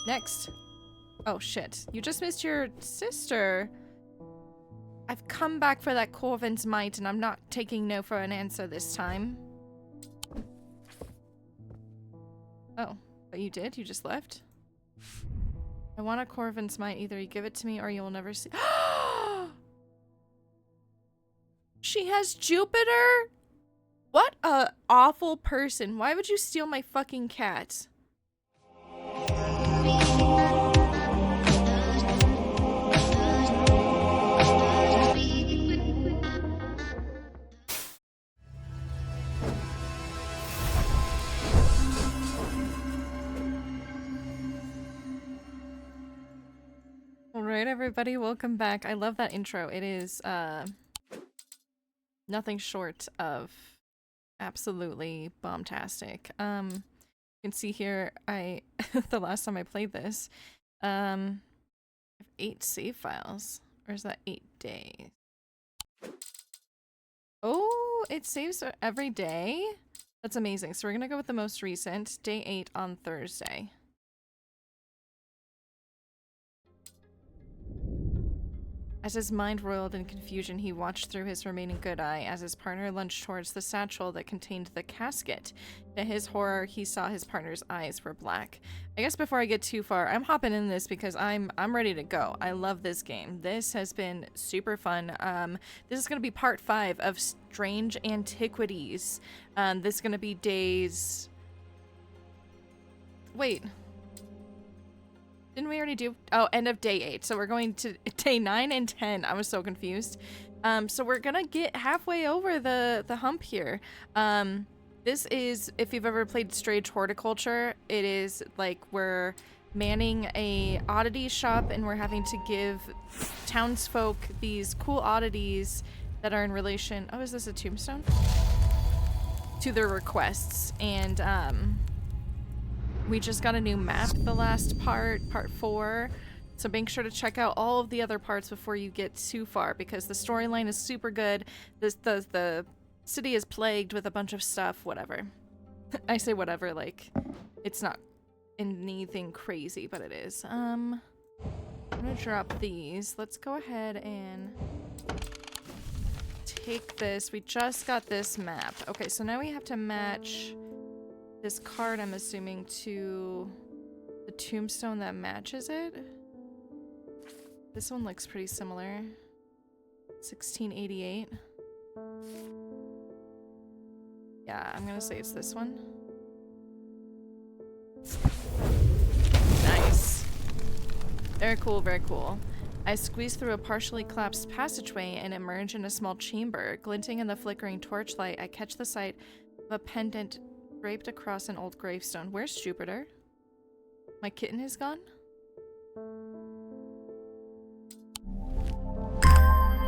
Next. Oh shit. You just missed your sister. I've come back for that Corvan's might and I'm not taking no for an answer this time. Oh, but you did? You just left? I want a Corvan's might. Either you give it to me or you'll never see. She has Jupiter? What a awful person. Why would you steal my fucking cat? Alright, everybody, welcome back. I love that intro. It is, nothing short of absolutely bombastic. You can see here, the last time I played this, I have 8 save files. Or is that 8 days? Oh, it saves every day? That's amazing. So we're gonna go with the most recent, day 8 on Thursday. As his mind roiled in confusion, he watched through his remaining good eye as his partner lunged towards the satchel that contained the casket. To his horror, he saw his partner's eyes were black. I guess before I get too far, I'm hopping in this because I'm ready to go. I love this game. This has been super fun. This is going to be part 5 of Strange Antiquities. This is going to be days... Wait... Didn't we already do? Oh, end of day 8. So we're going to day 9 and 10. I was so confused. So we're gonna get halfway over the hump here. This is, if you've ever played Strange Horticulture, it is like we're manning a oddity shop and we're having to give townsfolk these cool oddities that are in relation. Oh, is this a tombstone? To their requests. And we just got a new map the last part 4, so make sure to check out all of the other parts before you get too far because the storyline is super good. The city is plagued with a bunch of stuff, whatever. I say whatever, like it's not anything crazy, but it is. I'm gonna drop these. Let's go ahead and take this. We just got this map. Okay, so now we have to match this card, I'm assuming, to the tombstone that matches it. This one looks pretty similar. 1688. Yeah, I'm gonna say it's this one. Nice. Very cool, very cool. I squeeze through a partially collapsed passageway and emerge in a small chamber. Glinting in the flickering torchlight, I catch the sight of a pendant draped across an old gravestone. Where's Jupiter? My kitten is gone?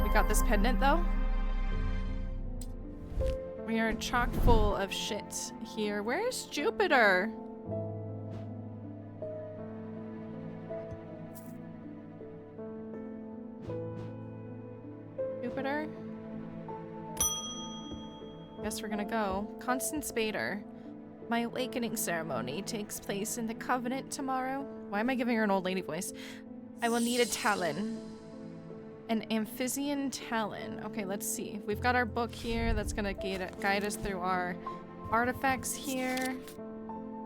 We got this pendant though. We are chock full of shit here. Where's Jupiter? Jupiter? Guess we're gonna go. Constance Bader. My awakening ceremony takes place in the Covenant tomorrow. Why am I giving her an old lady voice? I will need a talon. An Amphibian talon. Okay, let's see. We've got our book here that's gonna guide us through our artifacts here.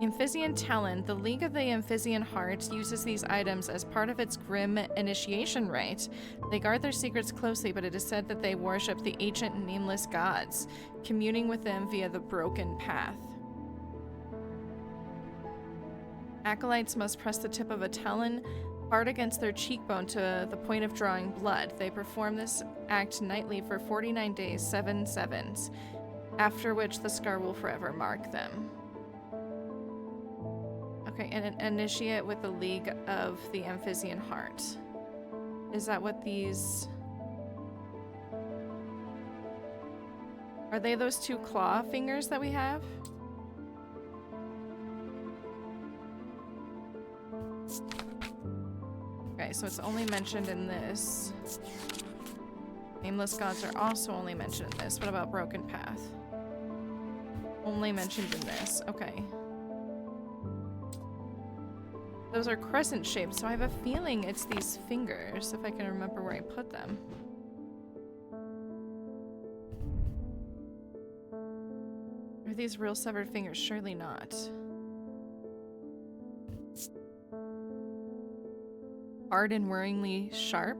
Amphibian talon. The League of the Amphibian Heart uses these items as part of its grim initiation rite. They guard their secrets closely, but it is said that they worship the ancient and nameless gods, communing with them via the broken path. Acolytes must press the tip of a talon hard against their cheekbone to the point of drawing blood. They perform this act nightly for 49 days, 7 sevens, after which the scar will forever mark them. Okay, and an initiate with the League of the Amphibian Heart. Is that what these... Are they those 2 claw fingers that we have? Okay, so it's only mentioned in this. Nameless gods are also only mentioned in this. What about Broken Path? Only mentioned in this. Okay. Those are crescent shaped, so I have a feeling it's these fingers, if I can remember where I put them. Are these real severed fingers? Surely not. Hard and worryingly sharp.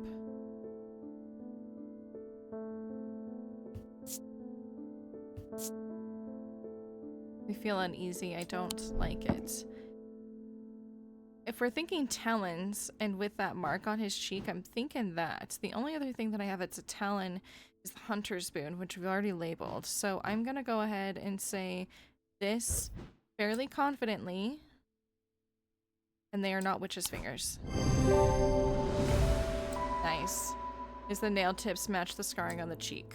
I feel uneasy. I don't like it. If we're thinking talons, and with that mark on his cheek, I'm thinking that. The only other thing that I have that's a talon is the hunter's boon, which we've already labeled. So I'm gonna go ahead and say this fairly confidently. And they are not witch's fingers. Nice. Is the nail tips match the scarring on the cheek?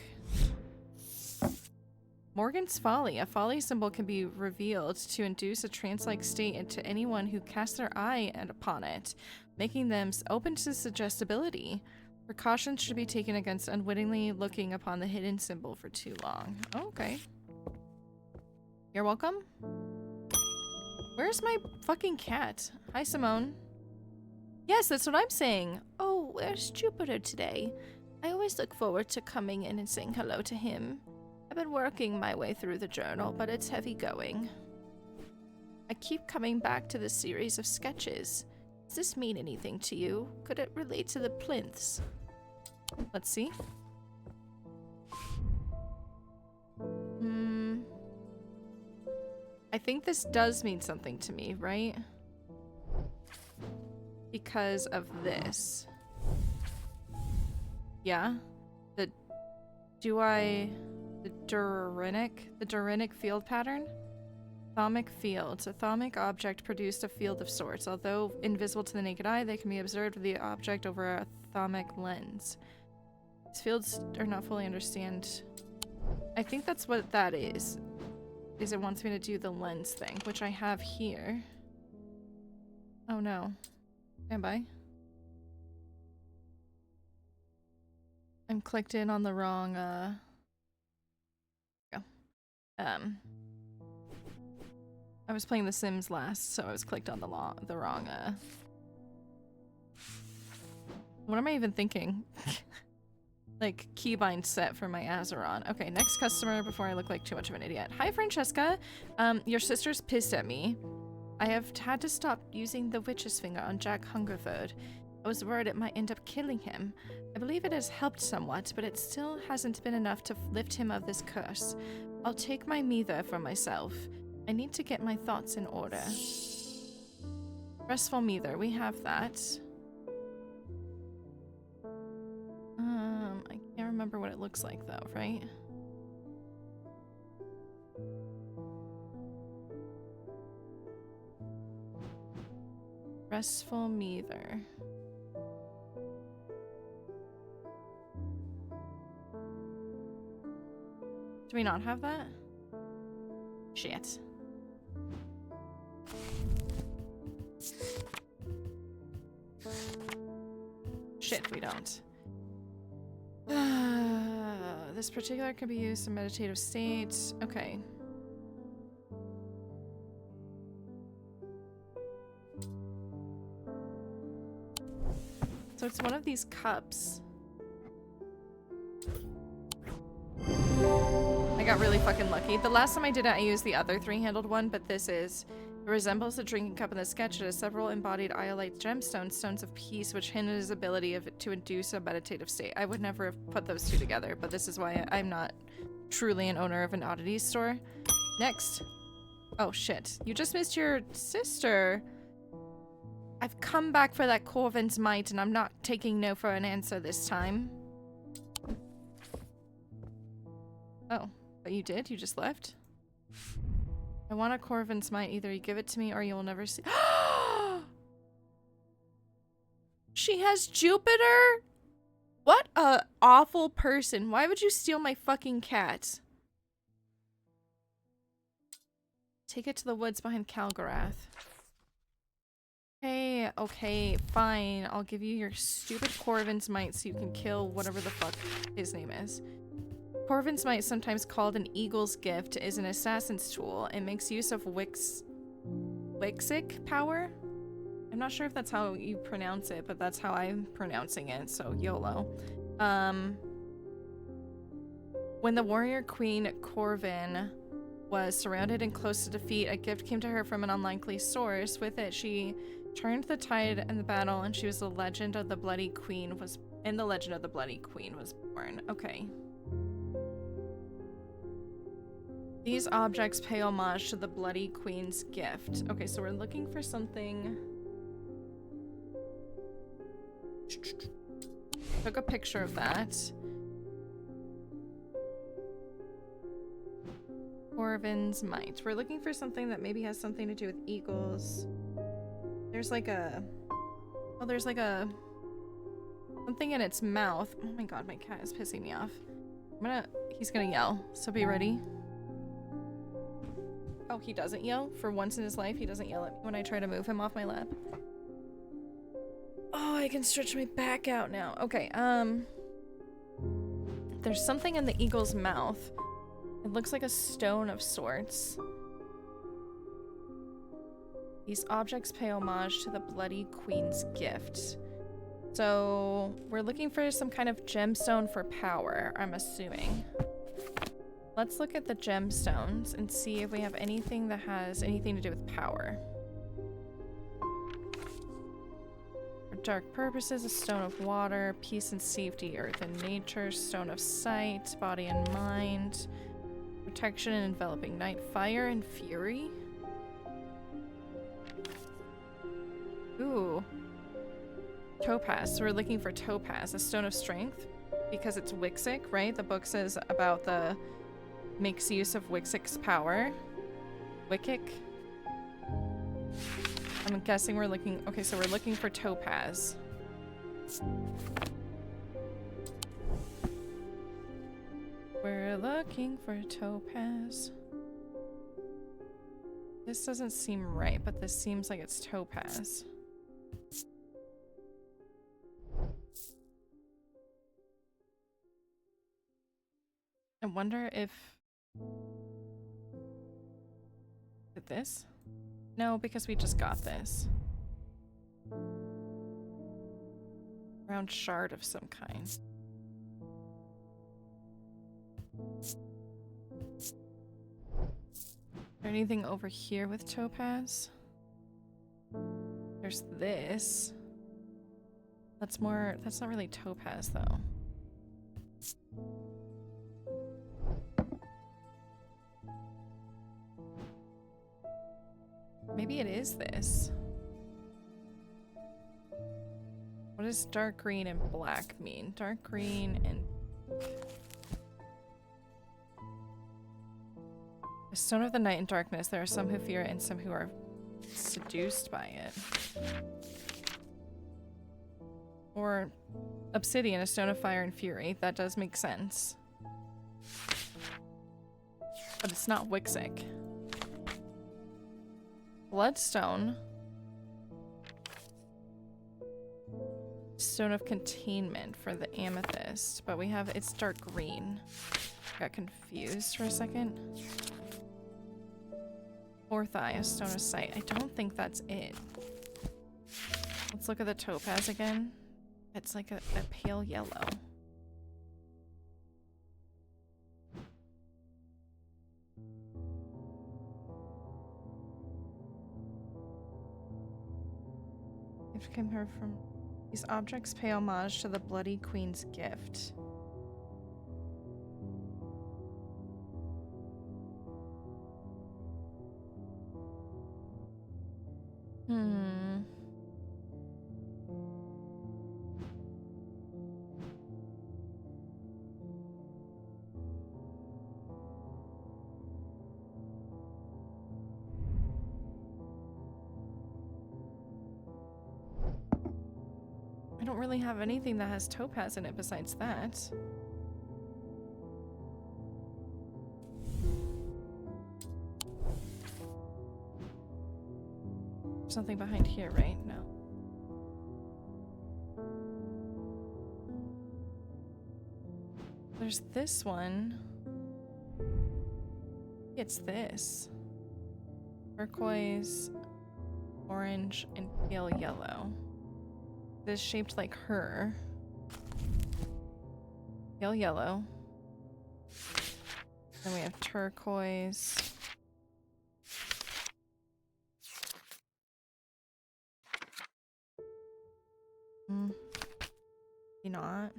Morgan's Folly. A folly symbol can be revealed to induce a trance-like state into anyone who casts their eye upon it, making them open to suggestibility. Precautions should be taken against unwittingly looking upon the hidden symbol for too long. Oh, okay. You're welcome. Where's my fucking cat? Hi, Simone. Yes, that's what I'm saying. Oh, where's Jupiter today? I always look forward to coming in and saying hello to him. I've been working my way through the journal, but it's heavy going. I keep coming back to this series of sketches. Does this mean anything to you? Could it relate to the plinths? Let's see. I think this does mean something to me, right? Because of this. Yeah? The Durinic field pattern? Thaumic fields. A thaumic object produced a field of sorts. Although invisible to the naked eye, they can be observed with the object over a thaumic lens. These fields are not fully understand. I think that's what that is it wants me to do the lens thing, which I have here. Oh no. Stand by. I'm clicked in on the wrong, I was playing The Sims last, so I was clicked on the wrong, what am I even thinking? Like, keybind set for my Azeron. Okay, next customer before I look like too much of an idiot. Hi, Francesca. Your sister's pissed at me. I have had to stop using the witch's finger on Jack Hungerford. I was worried it might end up killing him. I believe it has helped somewhat, but it still hasn't been enough to lift him of this curse. I'll take my Meather for myself. I need to get my thoughts in order. Restful Meather, we have that. I can't remember what it looks like though, right? Restful Meather. Do we not have that? Shit. Shit, we don't. This particular can be used in meditative states. Okay. So it's one of these cups. I got really fucking lucky. The last time I did it, I used the other three-handled one, but this is... It resembles the drinking cup in the sketch. It has several embodied iolite gemstones, stones of peace, which hint at his ability to induce a meditative state. I would never have put those two together, but this is why I'm not truly an owner of an oddities store. Next. Oh, shit. You just missed your sister. I've come back for that Corvan's Might, and I'm not taking no for an answer this time. Oh, but you did? You just left? I want a Corvan's Might. Either you give it to me or you will never see- She has Jupiter? What a awful person. Why would you steal my fucking cat? Take it to the woods behind Calgarath. Hey, okay, fine. I'll give you your stupid Corvan's Might so you can kill whatever the fuck his name is. Corvan's Might, sometimes called an eagle's gift, is an assassin's tool. It makes use of Wixic power. I'm not sure if that's how you pronounce it, but that's how I'm pronouncing it, so YOLO. When the warrior queen Corvan was surrounded and close to defeat, a gift came to her from an unlikely source. With it, she turned the tide in the battle, and she was the legend of the Bloody Queen was born. Okay. These objects pay homage to the Bloody Queen's gift. Okay, so we're looking for something. Took a picture of that. Corvan's Might. We're looking for something that maybe has something to do with eagles. There's like a... Oh, there's like a... something in its mouth. Oh my god, my cat is pissing me off. He's gonna yell, so be ready. Oh, he doesn't yell? For once in his life, he doesn't yell at me when I try to move him off my lap. Oh, I can stretch my back out now. Okay, there's something in the eagle's mouth. It looks like a stone of sorts. These objects pay homage to the Bloody Queen's gift. So, we're looking for some kind of gemstone for power, I'm assuming. Let's look at the gemstones and see if we have anything that has anything to do with power. For dark purposes, a stone of water, peace and safety, earth and nature, stone of sight, body and mind, protection and enveloping night, fire and fury. Ooh. Topaz. So we're looking for topaz, a stone of strength, because it's Wixic, right? The book says about the makes use of Wixic's power. Wickic. I'm guessing we're looking... Okay, so we're looking for topaz. We're looking for topaz. This doesn't seem right, but this seems like it's topaz. I wonder if... Is it this? No, because we just got this. Round shard of some kind. Is there anything over here with topaz? There's this. That's more... That's not really topaz, though. Maybe it is this. What does dark green and black mean? Dark green and... The stone of the night and darkness. There are some who fear it and some who are seduced by it. Or obsidian, a stone of fire and fury. That does make sense. But it's not Wixic. Bloodstone. Stone of containment for the amethyst. But we have, it's dark green. Got confused for a second. Fourth eye, a stone of sight. I don't think that's it. Let's look at the topaz again. It's like a pale yellow. Gift came here from... These objects pay homage to the Bloody Queen's gift. I don't really have anything that has topaz in it besides that. Something behind here, right? No. There's this one. It's this. Turquoise. orange, and pale yellow. This is shaped like her. Pale yellow. Then we have turquoise. Maybe not.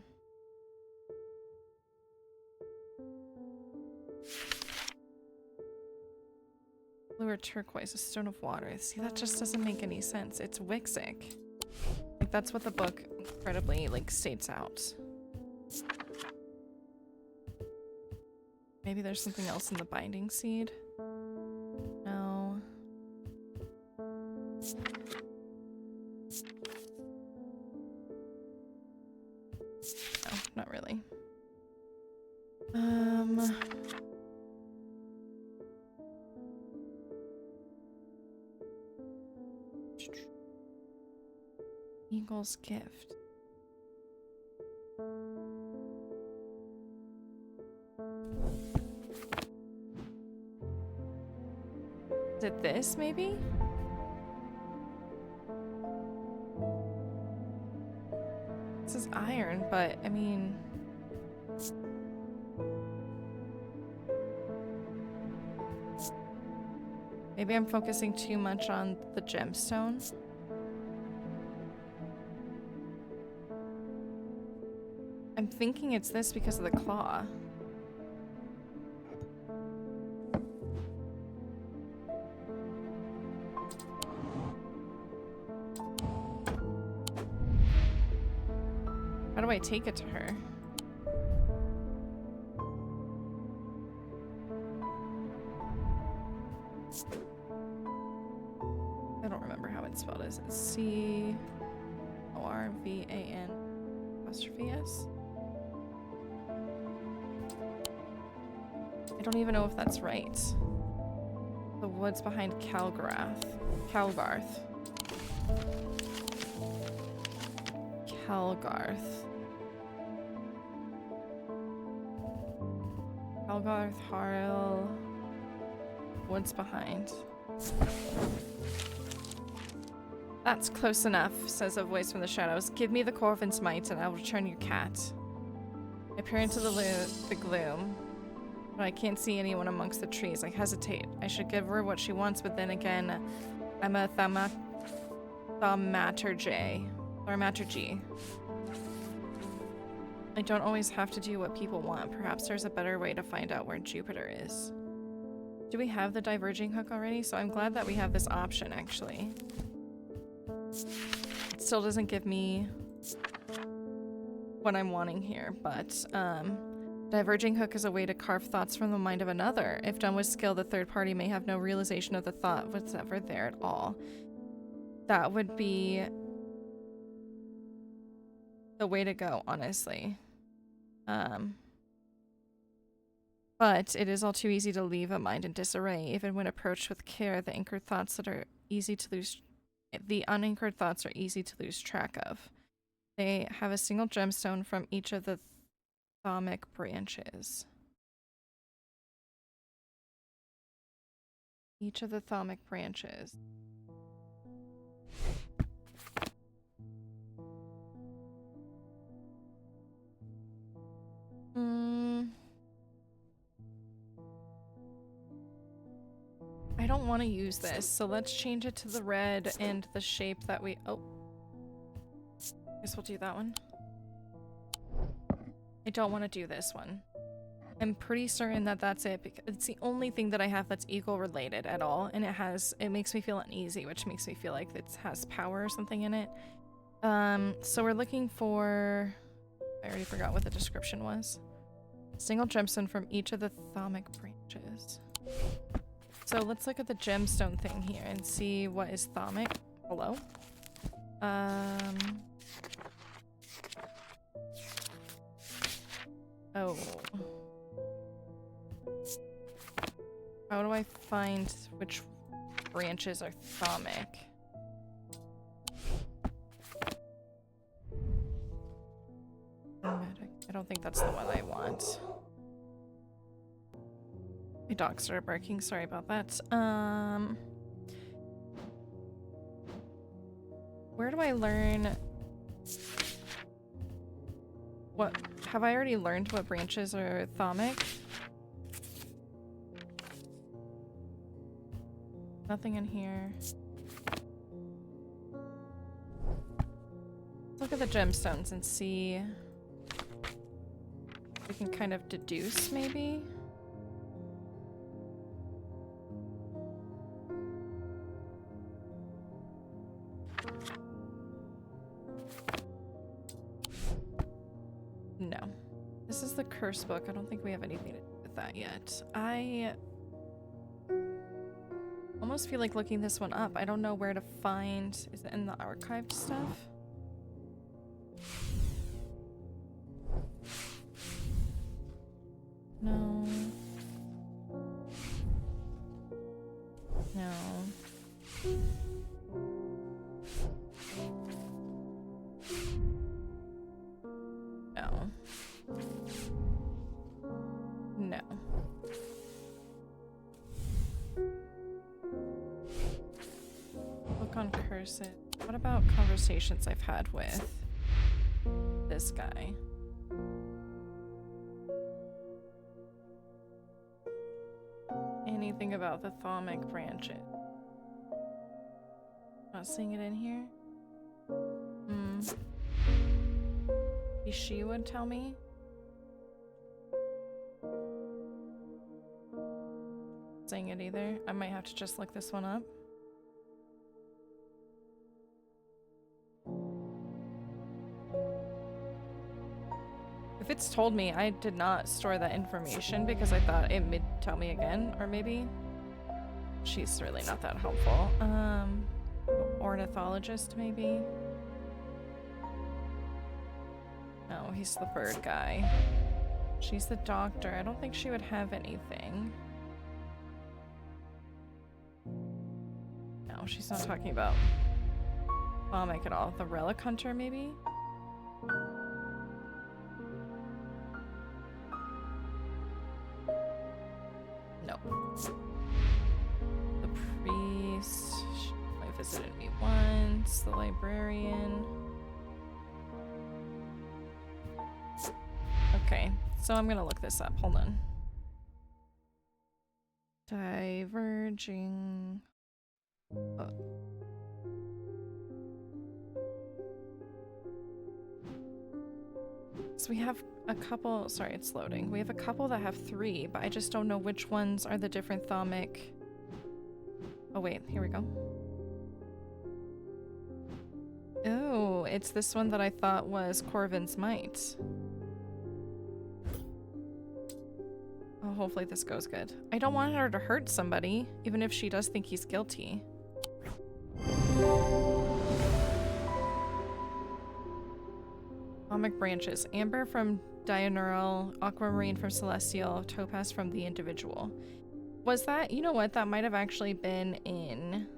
Blue or turquoise, a stone of water. See, that just doesn't make any sense. It's Wixic. Like, that's what the book incredibly, like, states out. Maybe there's something else in the binding seed? No. No, not really. Eagle's gift. Is it this, maybe? This is iron, but I mean... Maybe I'm focusing too much on the gemstone. I'm thinking it's this because of the claw. How do I take it to her? I don't remember how it's spelled. Is it C-O-R-V-A-N apostrophe S? I don't even know if that's right. The woods behind Calgarth. Calgarth. Calgarth, Harl. Woods behind. That's close enough, says a voice from the shadows. Give me the Corvan's might and I will return your cat. I peer into the gloom. But I can't see anyone amongst the trees. I hesitate. I should give her what she wants, but then again, I'm a thaumaturgy. I don't always have to do what people want. Perhaps there's a better way to find out where Jupiter is. Do we have the diverging hook already? So I'm glad that we have this option, actually. It still doesn't give me what I'm wanting here, but diverging hook is a way to carve thoughts from the mind of another. If done with skill, the third party may have no realization of the thought was ever there at all. That would be the way to go, honestly. But it is all too easy to leave a mind in disarray. Even when approached with care, the unancchored thoughts are easy to lose track of. They have a single gemstone from each of the thaumic branches. Each of the thaumic branches. I don't want to use this, so let's change it to the red and the shape that we... Oh. Guess we'll do that one. I don't want to do this one. I'm pretty certain that that's it, because it's the only thing that I have that's eagle related at all, and it makes me feel uneasy, which makes me feel like it has power or something in it. So we're looking for... I already forgot what the description was. Single gemstone from each of the thaumic branches. So let's look at the gemstone thing here and see what is thaumic. Hello? Oh. How do I find which branches are thaumic? I don't think that's the one I want. My dog started barking, sorry about that. Where do I learn... What... Have I already learned what branches are thaumic? Nothing in here. Look at the gemstones and see... We can kind of deduce, maybe? No. This is the curse book. I don't think we have anything to do with that yet. I almost feel like looking this one up. I don't know where to find... Is it in the archived stuff? No. No. No. No. Book on curses. What about conversations I've had with this guy? Anything about the thaumic branches? Not seeing it in here? Maybe she would tell me? Not seeing it either. I might have to just look this one up. If it's told me, I did not store that information because I thought it would tell me again, or maybe she's really not that helpful. Ornithologist, maybe? No, he's the bird guy. She's the doctor. I don't think she would have anything. No, she's not talking about thaumic at all. The relic hunter, maybe? No. The priest. She only visited me once. The librarian. Okay, so I'm gonna look this up. Hold on. Diverging. So we have a couple, sorry, it's loading. We have a couple that have 3, but I just don't know which ones are the different thaumic. Oh wait, here we go. Oh, it's this one that I thought was Corvan's might. Oh, hopefully this goes good. I don't want her to hurt somebody, even if she does think he's guilty. Thaumic branches. Amber from diurnal, aquamarine from celestial, topaz from the individual. Was that, you know what, that might have actually been in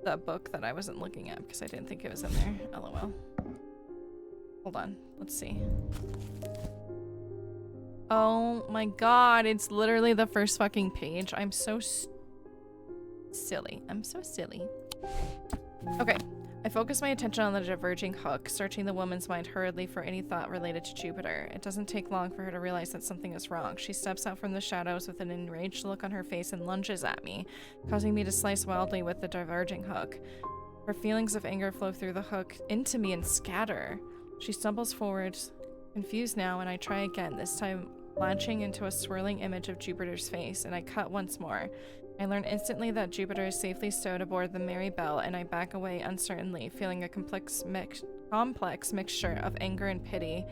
the book that I wasn't looking at because I didn't think it was in there. LOL. Hold on, let's see. Oh my god, it's literally the first fucking page. I'm so silly. I'm so silly. Okay. I focus my attention on the diverging hook, searching the woman's mind hurriedly for any thought related to Jupiter. It doesn't take long for her to realize that something is wrong. She steps out from the shadows with an enraged look on her face and lunges at me, causing me to slice wildly with the diverging hook. Her feelings of anger flow through the hook into me and scatter. She stumbles forward, confused now, and I try again, this time latching into a swirling image of Jupiter's face, and I cut once more. I learn instantly that Jupiter is safely stowed aboard the Mary Bell, and I back away uncertainly, feeling a complex mixture of anger and pity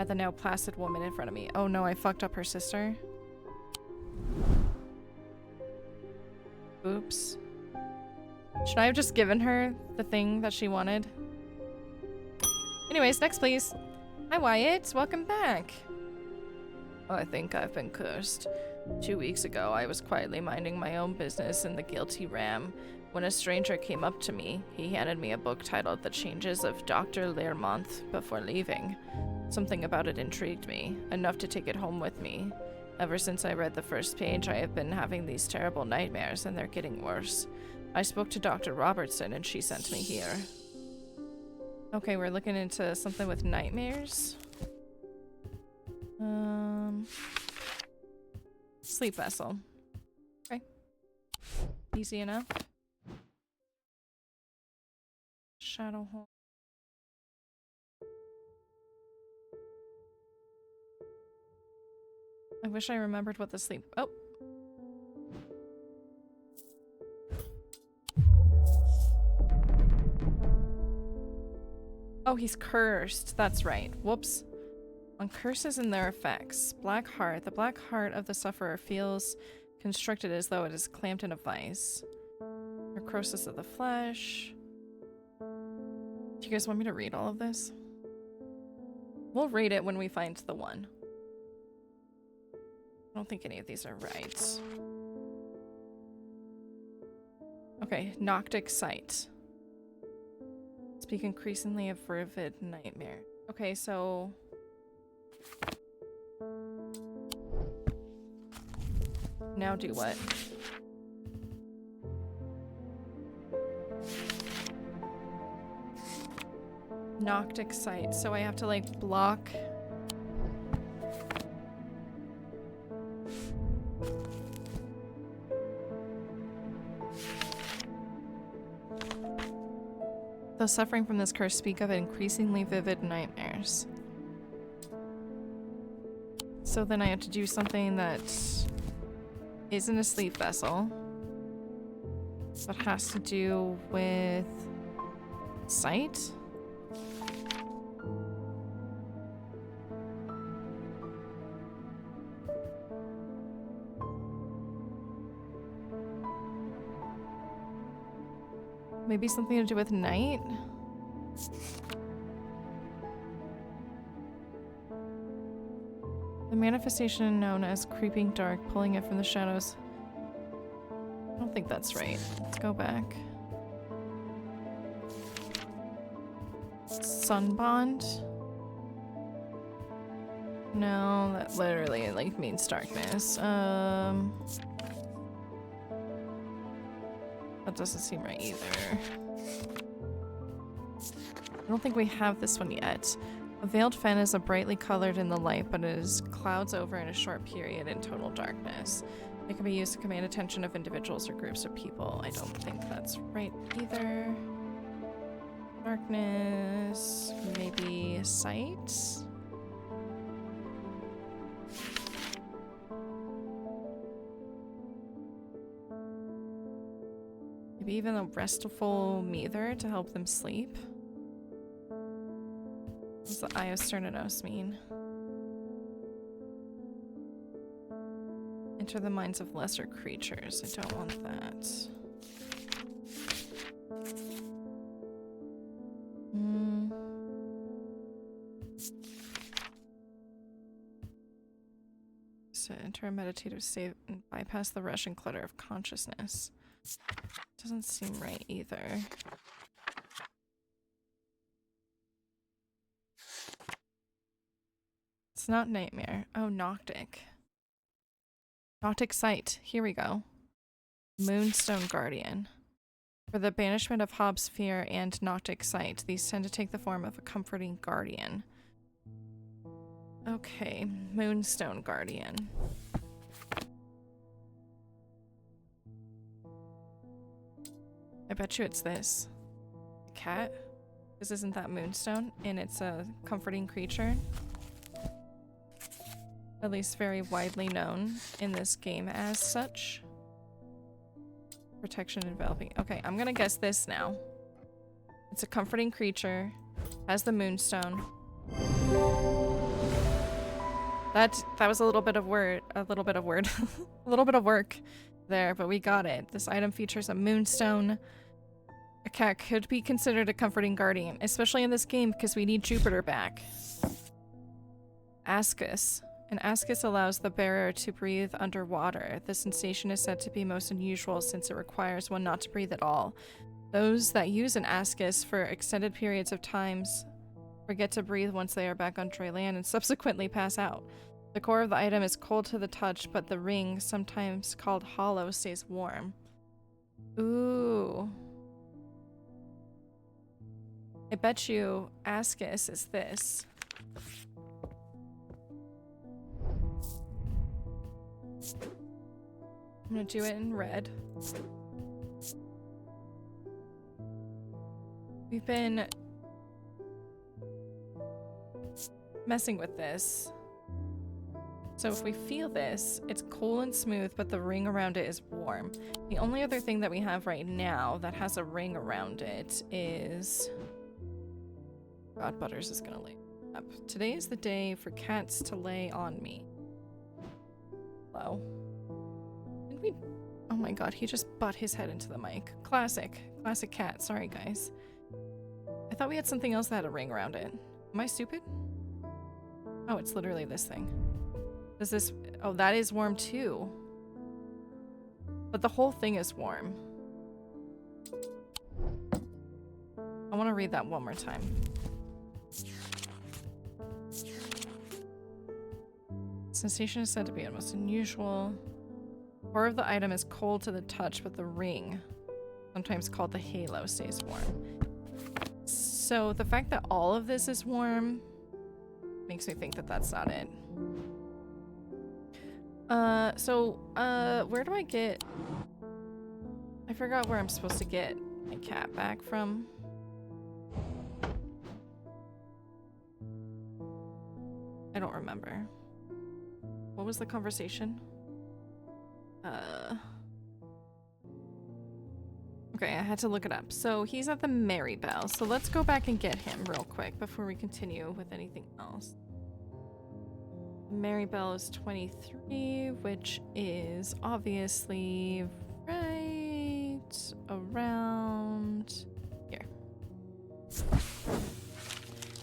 at the now placid woman in front of me. Oh no, I fucked up her sister. Oops. Should I have just given her the thing that she wanted? Anyways, next please. Hi Wyatt, welcome back. I think I've been cursed. 2 weeks ago, I was quietly minding my own business in the Guilty Ram when a stranger came up to me. He handed me a book titled The Changes of Dr. Learmonth before leaving. Something about it intrigued me, enough to take it home with me. Ever since I read the first page, I have been having these terrible nightmares, and they're getting worse. I spoke to Dr. Robertson and she sent me here. Okay, we're looking into something with nightmares. Sleep vessel. Okay. Easy enough. Shadow hole. I wish I remembered what the sleep— oh! Oh, he's cursed. That's right. Whoops. On curses and their effects. Black heart. The black heart of the sufferer feels constricted as though it is clamped in a vice. Necrosis of the flesh. Do you guys want me to read all of this? We'll read it when we find the one. I don't think any of these are right. Okay, Noctic sight. Speak increasingly of vivid nightmare. Okay, so... now do what? Noctic sight. So I have to, like, block... those suffering from this curse speak of increasingly vivid nightmares. So then I have to do something that isn't a sleep vessel, but has to do with sight? Maybe something to do with night? The manifestation known as creeping dark, pulling it from the shadows. I don't think that's right. Let's go back. Sunbond? No, that literally like means darkness. That doesn't seem right either. I don't think we have this one yet. A veiled fen is a brightly colored in the light, but it is clouds over in a short period in total darkness. It can be used to command attention of individuals or groups of people. I don't think that's right either. Darkness, maybe sight? Maybe even a restful meter to help them sleep. What does the Iosternanos mean? Enter the minds of lesser creatures. I don't want that. So enter a meditative state and bypass the rush and clutter of consciousness. Doesn't seem right either. It's not nightmare. Oh, Noctic. Noctic sight. Here we go. Moonstone Guardian. For the banishment of Hobbs' fear and Noctic sight, these tend to take the form of a comforting guardian. Okay, Moonstone Guardian. I bet you it's this. Cat? This isn't that Moonstone, and it's a comforting creature. At least very widely known in this game as such. Protection and developing. Okay, I'm gonna guess this now. It's a comforting creature, has the Moonstone. That was a little bit of a little bit of work there, but we got it. This item features a Moonstone. A cat could be considered a comforting guardian, especially in this game because we need Jupiter back. Ascus. An ascus allows the bearer to breathe underwater. The sensation is said to be most unusual since it requires one not to breathe at all. Those that use an ascus for extended periods of times forget to breathe once they are back on dry land and subsequently pass out. The core of the item is cold to the touch, but the ring, sometimes called hollow, stays warm. Ooh. I bet you Ascus is this. I'm gonna do it in red. We've been messing with this. So if we feel this, it's cool and smooth, but the ring around it is warm. The only other thing that we have right now that has a ring around it is... God, Butters is gonna lay up. Today is the day for cats to lay on me. Hello. Did we... Oh my god, he just butt his head into the mic. Classic. Classic cat. Sorry, guys. I thought we had something else that had a ring around it. Am I stupid? Oh, it's literally this thing. Does this... Oh, that is warm too. But the whole thing is warm. I want to read that one more time. Sensation is said to be almost unusual. Core of the item is cold to the touch, but the ring, sometimes called the halo, stays warm. So the fact that all of this is warm makes me think that that's not it. Where do I get... I forgot where I'm supposed to get my cat back from. I don't remember. What was the conversation? Okay, I had to look it up. So he's at the Marybelle. So let's go back and get him real quick before we continue with anything else. Marybelle is 23, which is obviously right around here.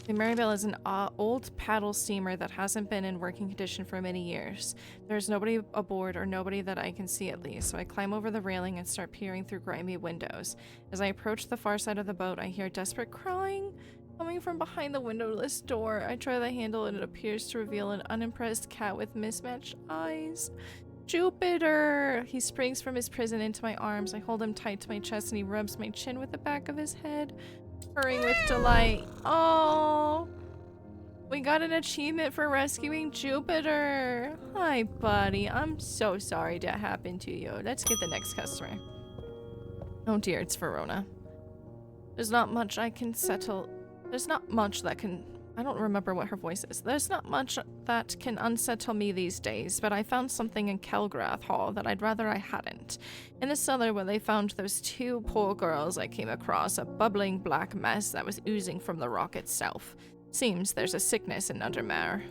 The Marybelle is an old paddle steamer that hasn't been in working condition for many years. There's nobody aboard, or nobody that I can see at least, so I climb over the railing and start peering through grimy windows. As I approach the far side of the boat, I hear desperate crying coming from behind the windowless door. I try the handle and it appears to reveal an unimpressed cat with mismatched eyes. Jupiter! He springs from his prison into my arms. I hold him tight to my chest and he rubs my chin with the back of his head, purring with delight. Oh, we got an achievement for rescuing Jupiter. Hi, buddy. I'm so sorry that happened to you. Let's get the next customer. Oh dear, it's Verona. There's not much I can settle. There's not much that can... I don't remember what her voice is. There's not much that can unsettle me these days, but I found something in Kelgrath Hall that I'd rather I hadn't. In the cellar where they found those two poor girls, I came across a bubbling black mess that was oozing from the rock itself. Seems there's a sickness in Undermere.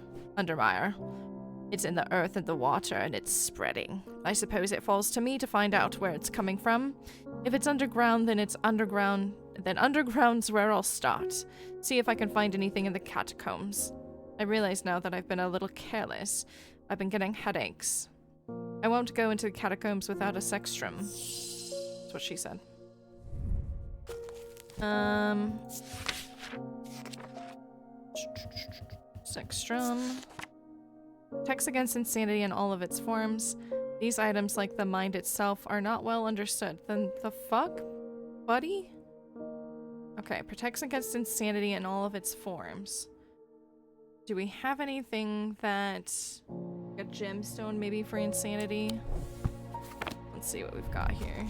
It's in the earth and the water, and it's spreading. I suppose it falls to me to find out where it's coming from. If it's underground, then it's underground. Then underground's where I'll start. See if I can find anything in the catacombs. I realize now that I've been a little careless. I've been getting headaches. I won't go into the catacombs without a sextrum. That's what she said. Sextrum. Protects against insanity in all of its forms. These items, like the mind itself, are not well understood. Then the fuck, buddy? Okay, protects against insanity in all of its forms. Do we have anything that... a gemstone maybe for insanity? Let's see what we've got here.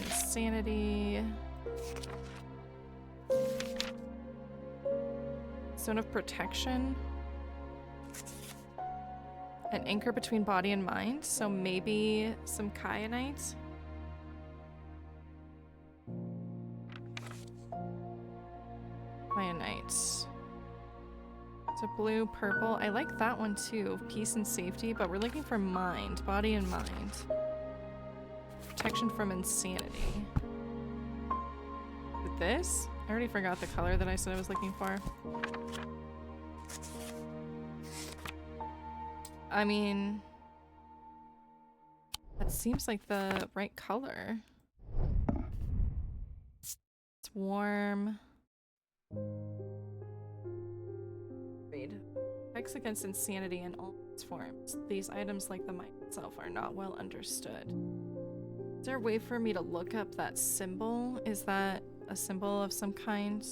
Insanity... Stone of protection. An anchor between body and mind, so maybe some kyanite. Kyanite. It's a blue, purple. I like that one too. Peace and safety, but we're looking for mind, body and mind. Protection from insanity. With this? I already forgot the color that I said I was looking for. I mean, that seems like the right color. It's warm. Read. Protects against insanity in all its forms. These items, like the mind itself, are not well understood. Is there a way for me to look up that symbol? Is that a symbol of some kind?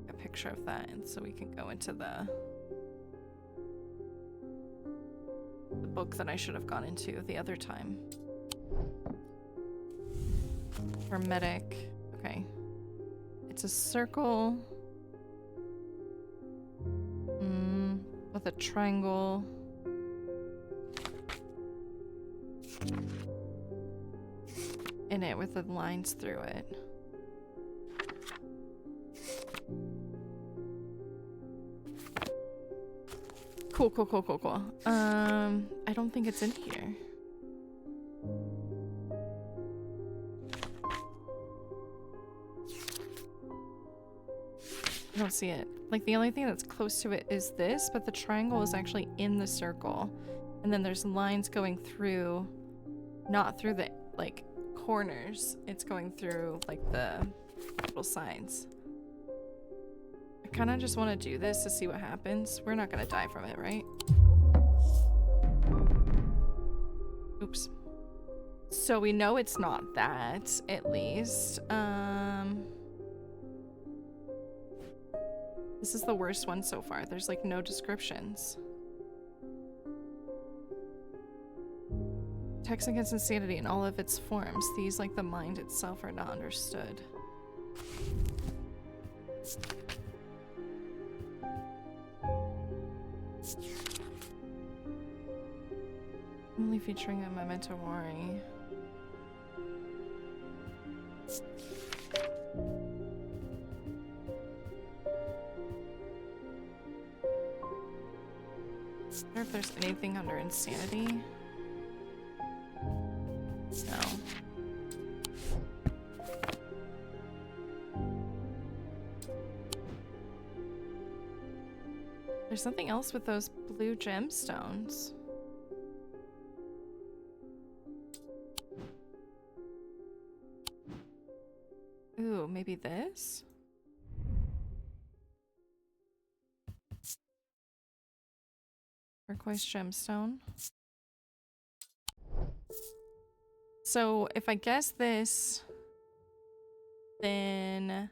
A picture of that, and so we can go into the book that I should have gone into the other time. Hermetic. Okay. It's a circle. With a triangle. In it with the lines through it. Cool. I don't think it's in here. I don't see it. Like, the only thing that's close to it is this, but the triangle is actually in the circle. And then there's lines going through, not through the, like, corners. It's going through, like, the little signs. I kind of just want to do this to see what happens. We're not going to die from it, right? Oops. So we know it's not that, at least. This is the worst one so far. There's like no descriptions. Text against insanity in all of its forms. These, like the mind itself, are not understood. Only featuring a memento mori. I wonder if there's anything under insanity. No. There's something else with those blue gemstones. Ooh, maybe this? Turquoise gemstone. So if I guess this, then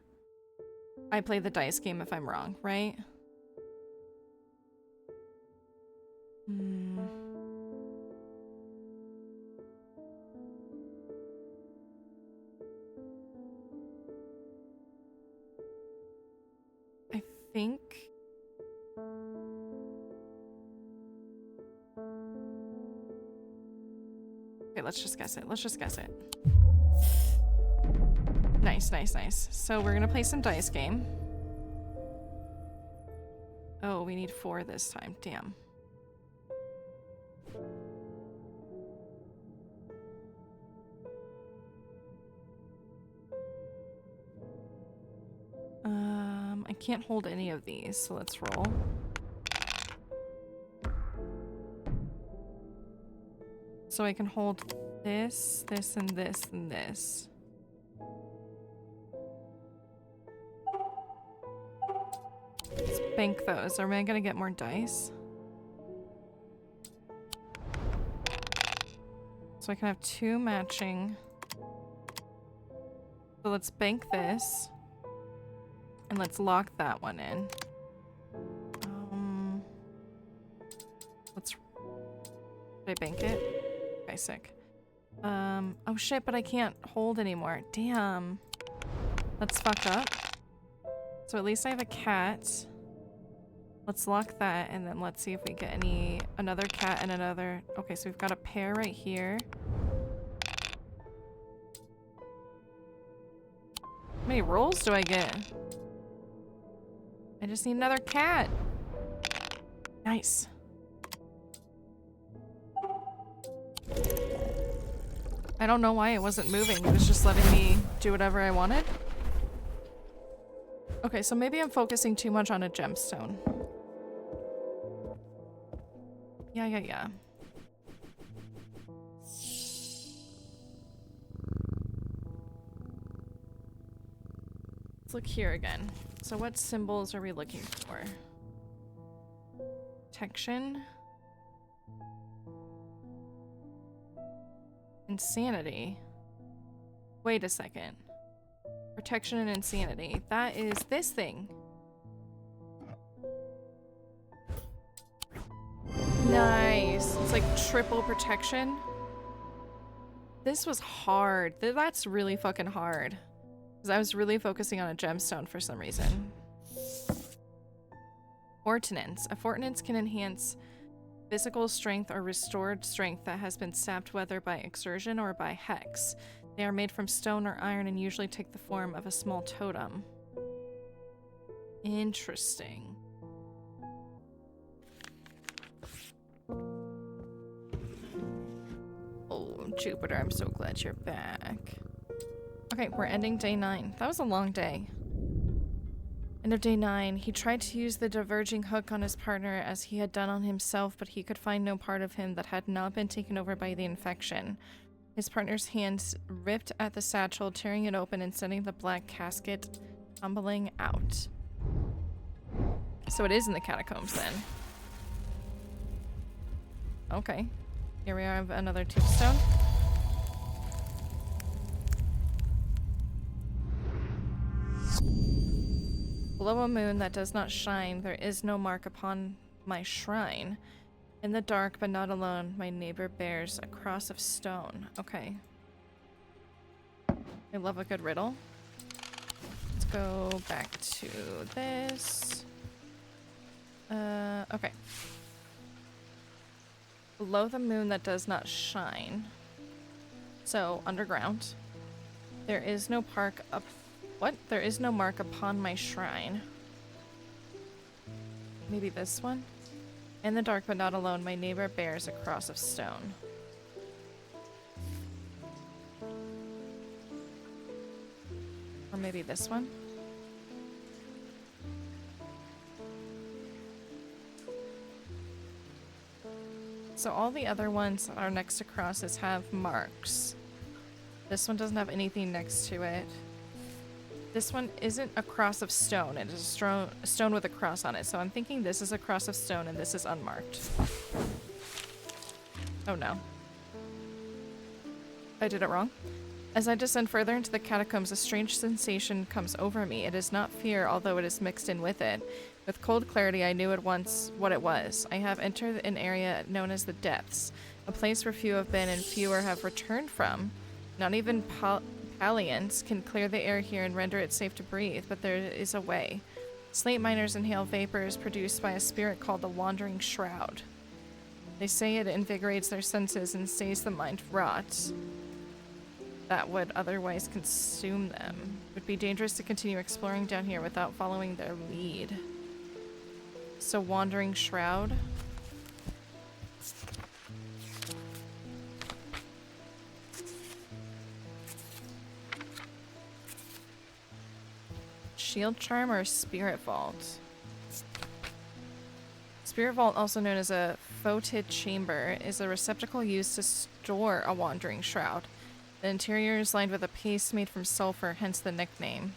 I play the dice game if I'm wrong, right? I think... Okay, let's just guess it. Let's just guess it. Nice, nice, nice. So we're gonna play some dice game. Oh, we need 4 this time. Damn. I can't hold any of these, so let's roll. So I can hold this, this, and this, and this. Let's bank those. Are we gonna get more dice? So I can have 2 matching. So let's bank this. And let's lock that one in. Let's... Did I bank it? Okay, sick. Oh shit, but I can't hold anymore. Damn. That's fucked up. So at least I have a cat. Let's lock that, and then let's see if we get another cat and another... Okay, so we've got a pair right here. How many rolls do I get? I just need another cat. Nice. I don't know why it wasn't moving. It was just letting me do whatever I wanted. Okay, so maybe I'm focusing too much on a gemstone. Yeah. Let's look here again. So what symbols are we looking for? Protection. insanity. Wait a second. Protection and insanity. That is this thing. Nice. It's like triple protection. This was hard. That's really fucking hard. Because I was really focusing on a gemstone for some reason. Fortinance. A fortinance can enhance physical strength or restored strength that has been sapped whether by exertion or by hex. They are made from stone or iron and usually take the form of a small totem. Interesting. Oh, Jupiter, I'm so glad you're back. Okay, we're ending day 9. That was a long day. End of day 9. He tried to use the diverging hook on his partner as he had done on himself, but he could find no part of him that had not been taken over by the infection. His partner's hands ripped at the satchel, tearing it open and sending the black casket tumbling out. So it is in the catacombs then. Okay. Here we have another tombstone. Below a moon that does not shine, there is no mark upon my shrine. In the dark, but not alone, my neighbor bears a cross of stone. Okay. I love a good riddle. Let's go back to this. Okay. Below the moon that does not shine. So, underground. There is no park up. What? There is no mark upon my shrine. Maybe this one? In the dark, but not alone, my neighbor bears a cross of stone. Or maybe this one? So all the other ones that are next to crosses have marks. This one doesn't have anything next to it. This one isn't a cross of stone. It is a stone with a cross on it. So I'm thinking this is a cross of stone and this is unmarked. Oh no. I did it wrong. As I descend further into the catacombs, a strange sensation comes over me. It is not fear, although it is mixed in with it. With cold clarity, I knew at once what it was. I have entered an area known as the Depths, a place where few have been and fewer have returned from. Not even Aliens can clear the air here and render it safe to breathe, but there is a way. Slate miners inhale vapors produced by a spirit called the Wandering Shroud. They say it invigorates their senses and stays the mind rot that would otherwise consume them. It would be dangerous to continue exploring down here without following their lead. So, Wandering Shroud. Shield Charm or Spirit Vault? Spirit Vault, also known as a Foetid Chamber, is a receptacle used to store a Wandering Shroud. The interior is lined with a paste made from sulfur, hence the nickname.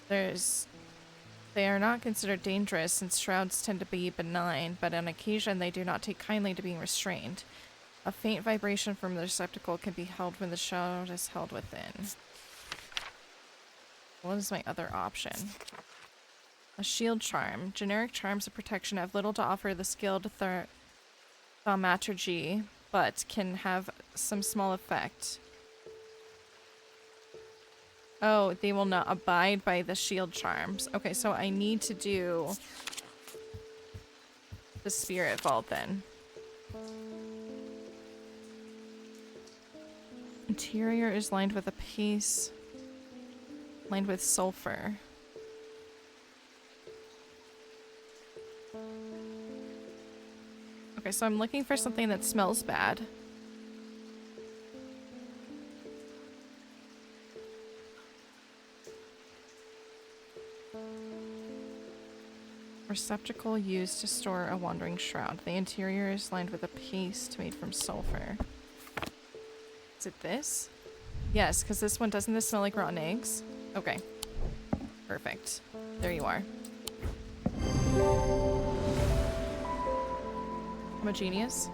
They are not considered dangerous since shrouds tend to be benign, but on occasion they do not take kindly to being restrained. A faint vibration from the receptacle can be held when the shroud is held within. What is my other option? A shield charm. Generic charms of protection have little to offer the skilled thaumaturgy, but can have some small effect. Oh, they will not abide by the shield charms. Okay, so I need to do the Spirit Vault then. Interior is lined with a paste. Lined with sulfur. Okay, so I'm looking for something that smells bad. Receptacle used to store a Wandering Shroud. The interior is lined with a paste made from sulfur. Is it this? Yes, because this one, doesn't this smell like rotten eggs? Okay. Perfect. There you are. I'm a genius.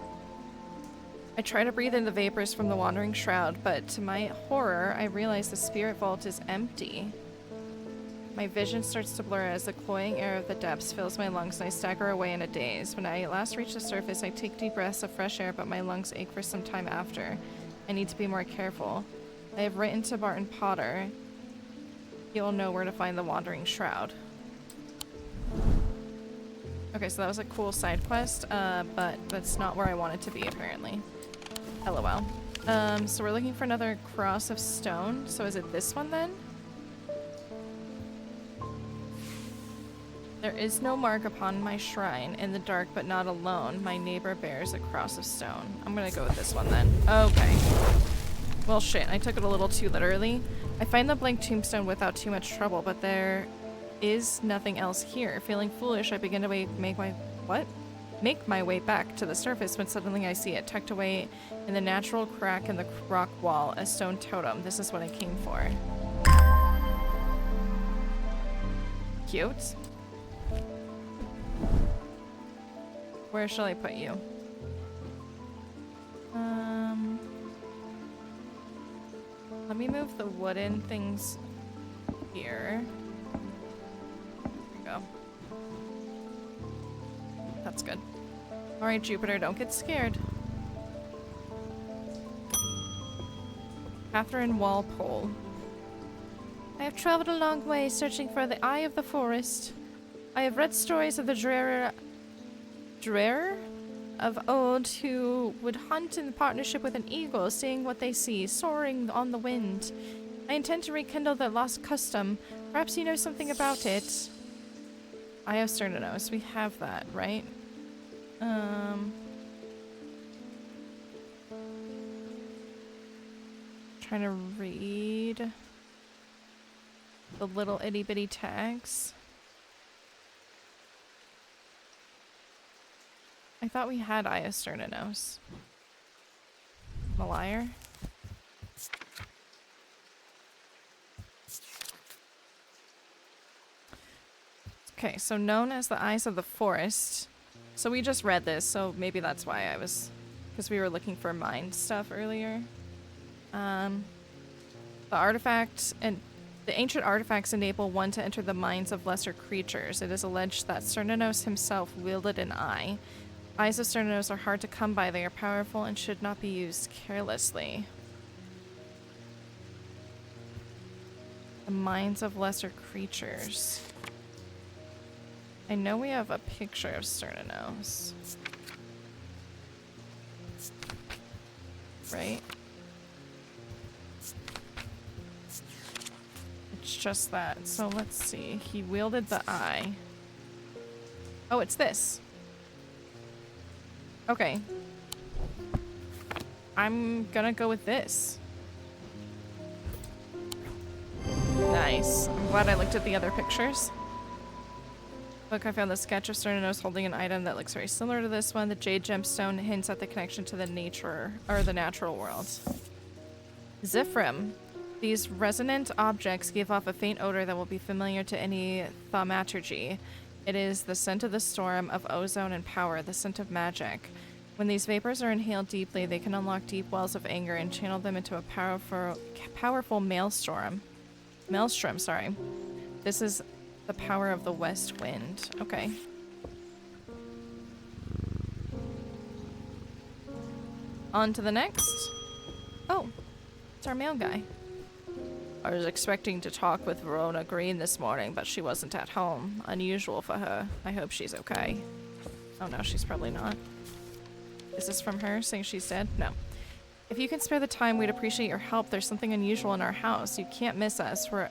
I try to breathe in the vapors from the wandering shroud, but to my horror, I realize the spirit vault is empty. My vision starts to blur as the cloying air of the depths fills my lungs and I stagger away in a daze. When I last reach the surface, I take deep breaths of fresh air, but my lungs ache for some time after. I need to be more careful. I have written to Barton Potter. He'll know where to find the wandering shroud. Okay, so that was a cool side quest, but that's not where I want it to be, apparently. LOL. So we're looking for another cross of stone. So is it this one then? There is no mark upon my shrine. In the dark, but not alone. My neighbor bears a cross of stone. I'm gonna go with this one then. Okay. Well, shit. I took it a little too literally. I find the blank tombstone without too much trouble, but there is nothing else here. Feeling foolish, I begin to make my way back to the surface when suddenly I see it tucked away in the natural crack in the rock wall, a stone totem. This is what I came for. Cute. Where shall I put you? Let me move the wooden things here. There we go. That's good. Alright, Jupiter, don't get scared. Catherine Walpole. I have traveled a long way searching for the eye of the forest. I have read stories of the Drerer of old who would hunt in partnership with an eagle, seeing what they see, soaring on the wind. I intend to rekindle that lost custom. Perhaps you know something about it. Eye of Cernunnos. We have that, right? Trying to read the little itty bitty tags. I thought we had Eye of Cernunnos. I'm a liar. Okay, so known as the Eyes of the Forest. So we just read this, so maybe that's why I was... Because we were looking for mind stuff earlier. The artifact and... The ancient artifacts enable one to enter the minds of lesser creatures. It is alleged that Cernunnos himself wielded an eye. Eyes of Cernunnos are hard to come by. They are powerful and should not be used carelessly. The minds of lesser creatures. I know we have a picture of Cernunnos. Right? It's just that. So let's see. He wielded the eye. Oh, it's this. Okay. I'm gonna go with this. Nice. I'm glad I looked at the other pictures. Look, I found the sketch of Cernunnos holding an item that looks very similar to this one. The jade gemstone hints at the connection to the nature, or the natural world. Zifrim. These resonant objects give off a faint odor that will be familiar to any thaumaturgy. It is the scent of the storm, of ozone and power, the scent of magic. When these vapors are inhaled deeply, they can unlock deep wells of anger and channel them into a powerful maelstrom. Maelstrom, sorry. This is the power of the west wind. Okay. On to the next. Oh, it's our mail guy. I was expecting to talk with Verona Green this morning, but she wasn't at home. Unusual for her. I hope she's okay. Oh no, she's probably not. Is this from her saying she's dead? No. If you can spare the time, we'd appreciate your help. There's something unusual in our house. You can't miss us. We're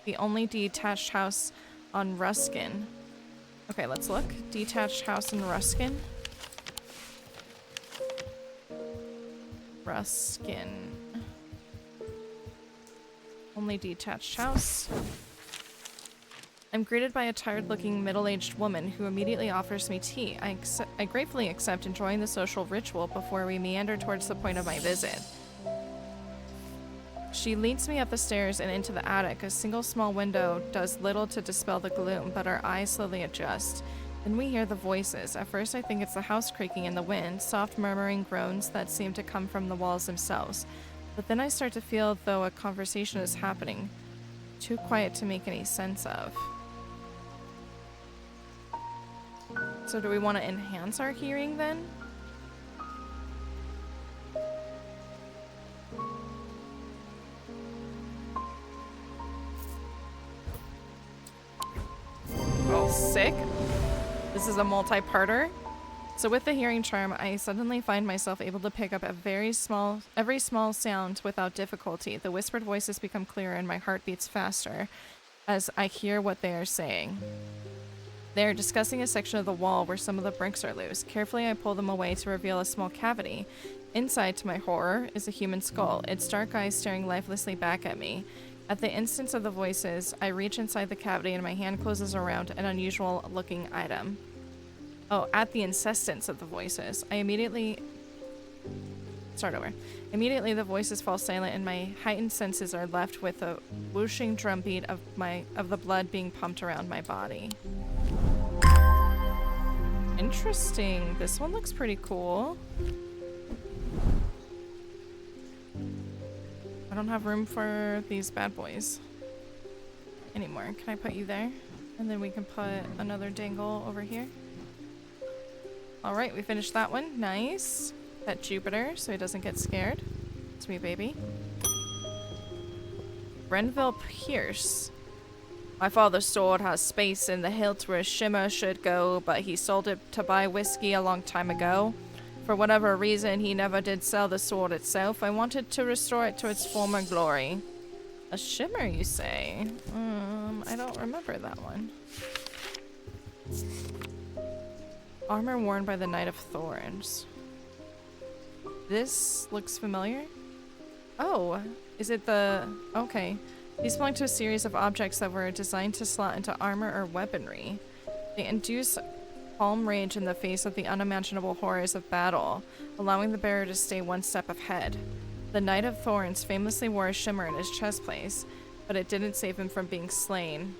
the only detached house on Ruskin. Okay, let's look. Detached house in Ruskin. Ruskin. Only detached house. I'm greeted by a tired-looking middle-aged woman who immediately offers me tea. I gratefully accept, enjoying the social ritual before we meander towards the point of my visit. She leads me up the stairs and into the attic. A single small window does little to dispel the gloom, but our eyes slowly adjust. Then we hear the voices. At first I think it's the house creaking in the wind, soft murmuring groans that seem to come from the walls themselves. But then I start to feel though a conversation is happening. Too quiet to make any sense of. So do we want to enhance our hearing then? Oh, sick. This is a multi-parter. So with the hearing charm, I suddenly find myself able to pick up every small sound without difficulty. The whispered voices become clearer and my heart beats faster as I hear what they are saying. They are discussing a section of the wall where some of the bricks are loose. Carefully, I pull them away to reveal a small cavity. Inside, to my horror, is a human skull, its dark eyes staring lifelessly back at me. At the instance of the voices, I reach inside the cavity and my hand closes around an unusual-looking item. Oh, at the insistence of the voices, I immediately... Start over. Immediately, the voices fall silent and my heightened senses are left with a whooshing drumbeat of the blood being pumped around my body. Interesting. This one looks pretty cool. I don't have room for these bad boys anymore. Can I put you there? And then we can put another dangle over here. Alright, we finished that one. Nice. Pet Jupiter so he doesn't get scared. It's me, baby. Renville Pierce. My father's sword has space in the hilt where a shimmer should go, but he sold it to buy whiskey a long time ago. For whatever reason, he never did sell the sword itself. I wanted to restore it to its former glory. A shimmer, you say? I don't remember that one. Armor worn by the Knight of Thorns. This looks familiar. Oh, is it the... Okay. These belong to a series of objects that were designed to slot into armor or weaponry. They induce calm rage in the face of the unimaginable horrors of battle, allowing the bearer to stay one step ahead. The Knight of Thorns famously wore a shimmer in his chest plate, but it didn't save him from being slain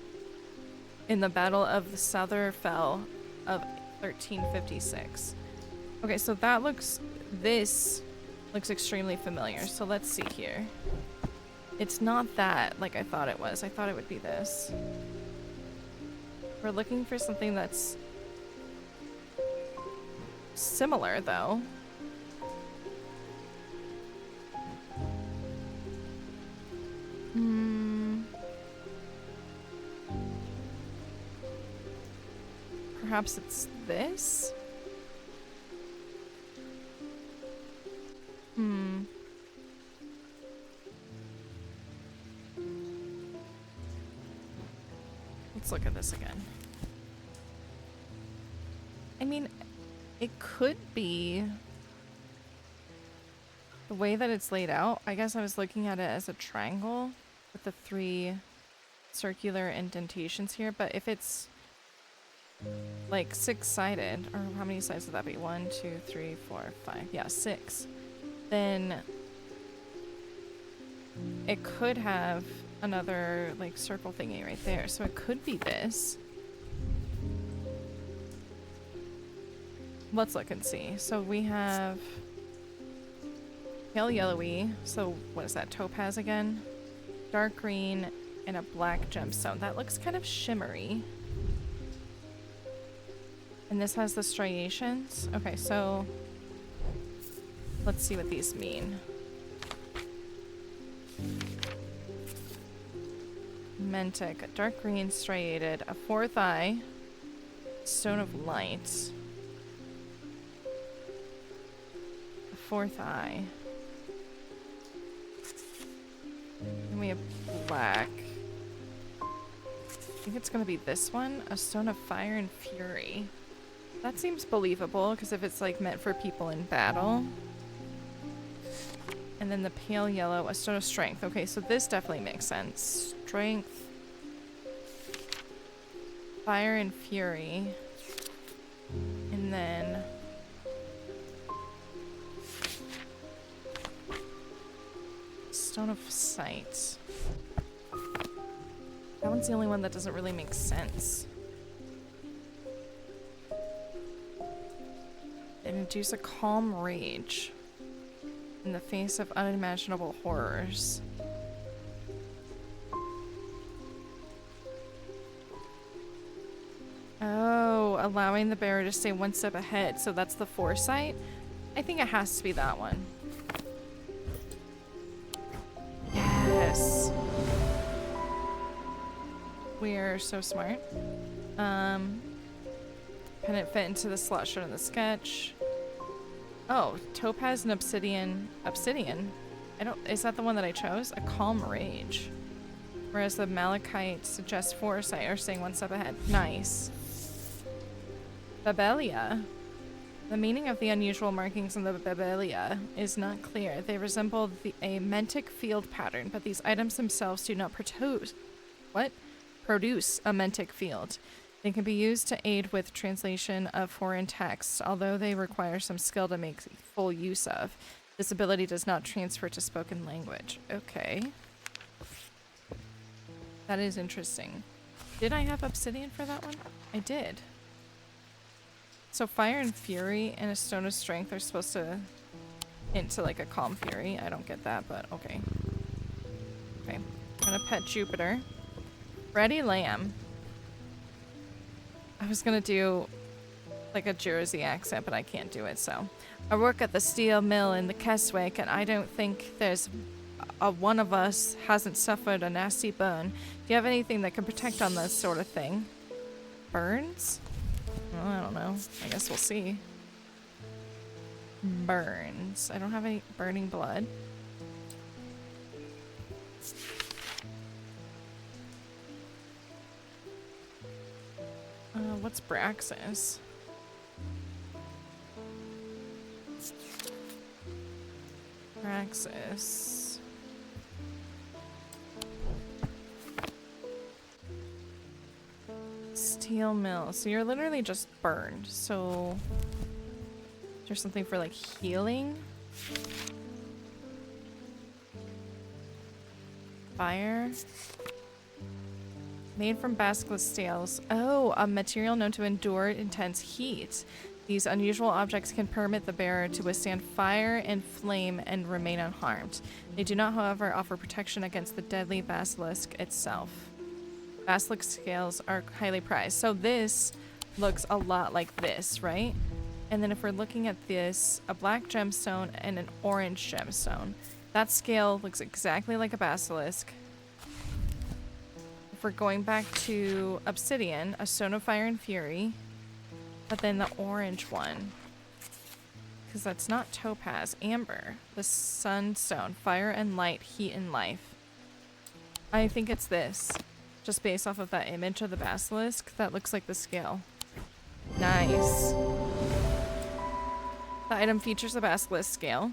in the Battle of the Southerfell of 1356. Okay, so that looks... This looks extremely familiar, so let's see here. It's not that like I thought it was. I thought it would be this. We're looking for something that's similar, though. Perhaps it's this? Let's look at this again. I mean, it could be the way that it's laid out. I guess I was looking at it as a triangle with the 3 circular indentations here, but if it's like 6-sided, or how many sides would that be? 1, 2, 3, 4, 5. Yeah, 6. Then it could have another like circle thingy right there. So it could be this. Let's look and see. So we have pale yellowy. So what is that? Topaz again? Dark green and a black gemstone. That looks kind of shimmery. And this has the striations. Okay, so let's see what these mean. Mentic, dark green striated, a 4th eye, stone of light, a 4th eye, and we have black. I think it's gonna be this one, a stone of fire and fury. That seems believable because if it's like meant for people in battle. And then the pale yellow, a stone of strength. Okay, so this definitely makes sense. Strength, fire and fury, and then stone of sight. That one's the only one that doesn't really make sense. can induce a calm rage in the face of unimaginable horrors. Oh, allowing the bearer to stay one step ahead. So that's the foresight? I think it has to be that one. Yes. We're so smart. Pennant fit into the slot shown in the sketch. Oh, topaz and obsidian. Obsidian? Is that the one that I chose? A calm rage. Whereas the malachite suggests foresight or staying one step ahead. Nice. Babelia. The meaning of the unusual markings in the Babelia is not clear. They resemble a mentic field pattern, but these items themselves do not produce a mentic field. They can be used to aid with translation of foreign texts, although they require some skill to make full use of. This ability does not transfer to spoken language. Okay. That is interesting. Did I have obsidian for that one? I did. So fire and fury and a stone of strength are supposed to hint to like a calm fury. I don't get that, but okay. Okay. I'm gonna pet Jupiter. Ready lamb. I was gonna do like a Jersey accent, but I can't do it, so. I work at the steel mill in the Keswick, and I don't think there's one of us hasn't suffered a nasty burn. Do you have anything that can protect on this sort of thing? Burns? Well, I don't know. I guess we'll see. Burns. I don't have any burning blood. What's Braxis? Braxis. Steel mill. So you're literally just burned. So there's something for like healing. Fire. Made from basilisk scales. Oh, a material known to endure intense heat. These unusual objects can permit the bearer to withstand fire and flame and remain unharmed. They do not, however, offer protection against the deadly basilisk itself. Basilisk scales are highly prized. So this looks a lot like this, right? And then if we're looking at this, a black gemstone and an orange gemstone. That scale looks exactly like a basilisk. If we're going back to obsidian, a stone of fire and fury. But then the orange one. Because that's not topaz. Amber. The sunstone. Fire and light. Heat and life. I think it's this. Just based off of that image of the basilisk. That looks like the scale. Nice. The item features the basilisk scale.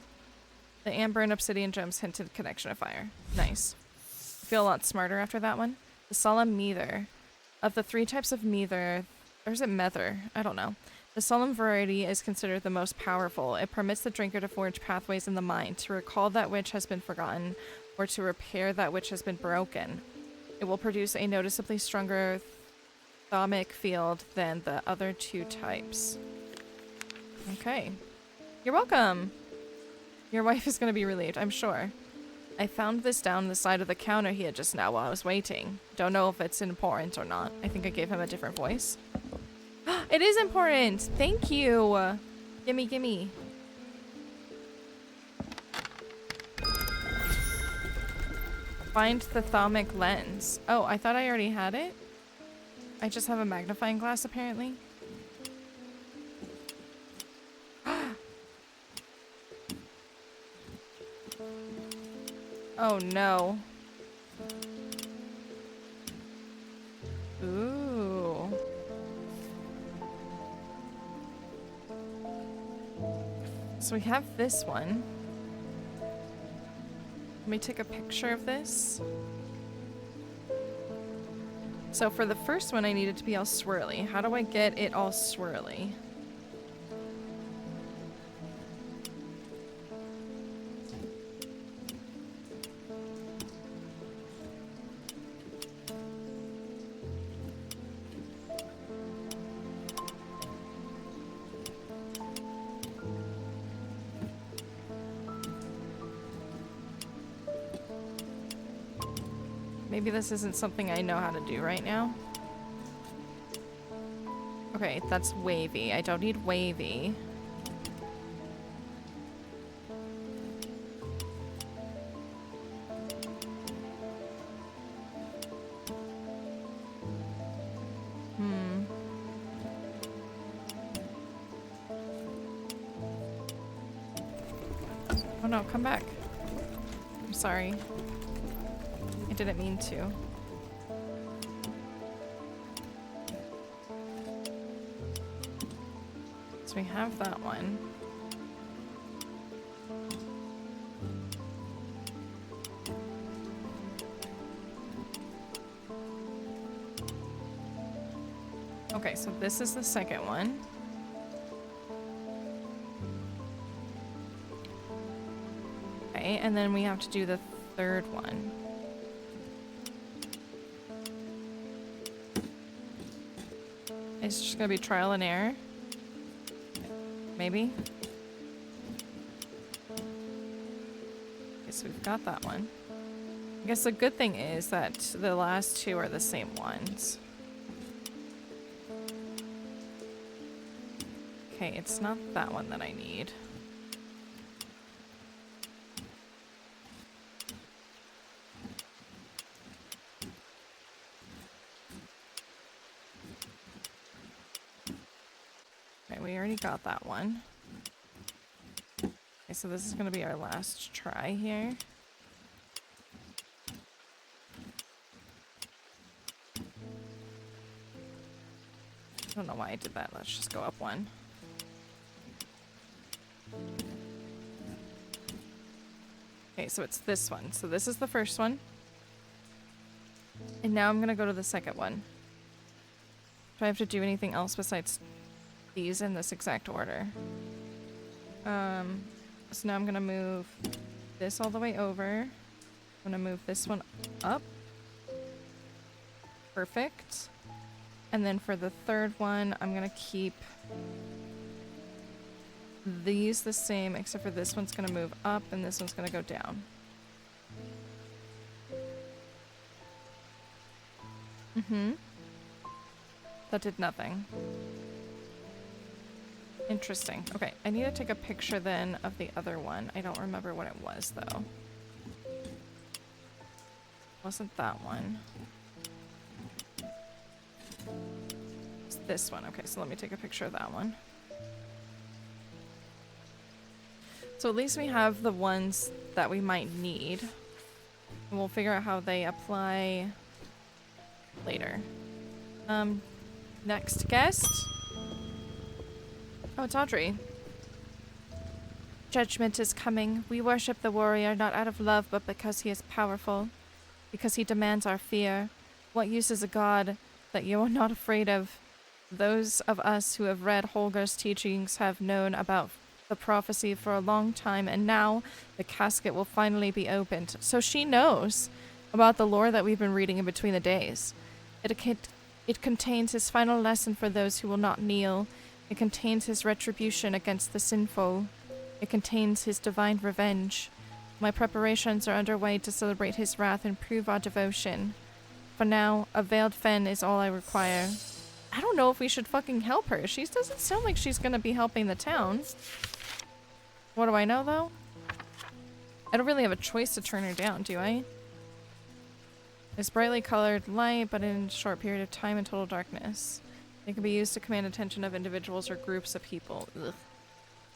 The amber and obsidian gems hint to the connection of fire. Nice. I feel a lot smarter after that one. The solemn meather. Of the 3 types of meather, or is it mether? I don't know. The solemn variety is considered the most powerful. It permits the drinker to forge pathways in the mind, to recall that which has been forgotten, or to repair that which has been broken. It will produce a noticeably stronger thermic field than the other 2 types. Okay. You're welcome! Your wife is going to be relieved, I'm sure. I found this down the side of the counter here just now while I was waiting. Don't know if it's important or not. I think I gave him a different voice. It is important! Thank you! Gimme, gimme. Find the thermic lens. Oh, I thought I already had it? I just have a magnifying glass, apparently. Oh no. Ooh. So we have this one. Let me take a picture of this. So for the first one, I need it to be all swirly. How do I get it all swirly? Maybe this isn't something I know how to do right now. Okay, that's wavy. I don't need wavy. Oh no, come back. I'm sorry. I didn't mean to. So we have that one. Okay, so this is the second one. Okay, and then we have to do the third one. It's just gonna be trial and error. Maybe. Okay, so we've got that one. I guess the good thing is that the last two are the same ones. Okay, it's not that one that I need. Okay, we already got that one. Okay, so this is gonna be our last try here. I don't know why I did that. Let's just go up one. Okay, so it's this one. So this is the first one. And now I'm gonna go to the second one. Do I have to do anything else besides these in this exact order? So now I'm gonna move this all the way over. I'm gonna move this one up. Perfect. And then for the third one, I'm gonna keep these the same, except for this one's gonna move up and this one's gonna go down. That did nothing. Interesting. Okay, I need to take a picture then of the other one. I don't remember what it was though. Wasn't that one. It's this one. Okay, so let me take a picture of that one. So at least we have the ones that we might need. And we'll figure out how they apply later. Next guest. Oh, it's Audrey. Judgment is coming. We worship the warrior not out of love, but because he is powerful. Because he demands our fear. What use is a god that you are not afraid of? Those of us who have read Holger's teachings have known about the prophecy for a long time, and now the casket will finally be opened. So she knows about the lore that we've been reading in between the days. It contains his final lesson for those who will not kneel. It contains his retribution against the sinful. It contains his divine revenge. My preparations are underway to celebrate his wrath and prove our devotion. For now, a veiled fen is all I require. I don't know if we should fucking help her. She doesn't sound like she's gonna be helping the town. What do I know, though? I don't really have a choice to turn her down, do I? It's brightly colored light, but in a short period of time in total darkness. It can be used to command attention of individuals or groups of people. Ugh.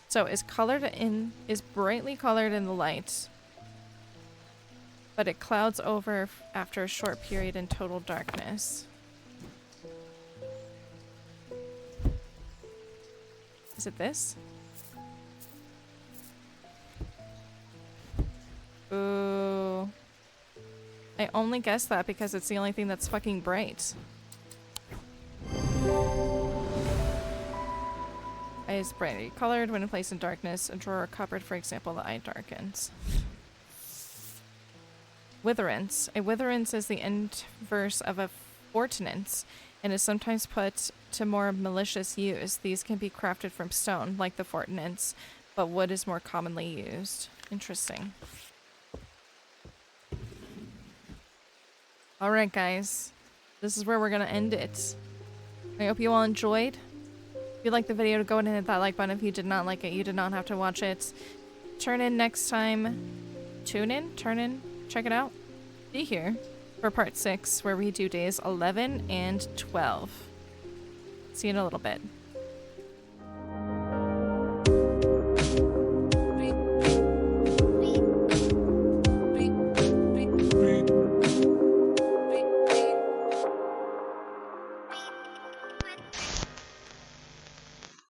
So is brightly colored in the light, but it clouds over after a short period in total darkness. Is it this? Ooh. I only guessed that because it's the only thing that's fucking bright. Is brightly colored when placed in darkness. A drawer or cupboard, for example, the eye darkens. Witherance. A witherance is the inverse of a fortinance and is sometimes put to more malicious use. These can be crafted from stone, like the fortinance, but wood is more commonly used. Interesting. Alright, guys. This is where we're gonna end it. I hope you all enjoyed. If you liked the video, go ahead and hit that like button. If you did not like it, you did not have to watch it. Turn in next time. Tune in, turn in, check it out. Be here for part 6, where we do days 11 and 12. See you in a little bit.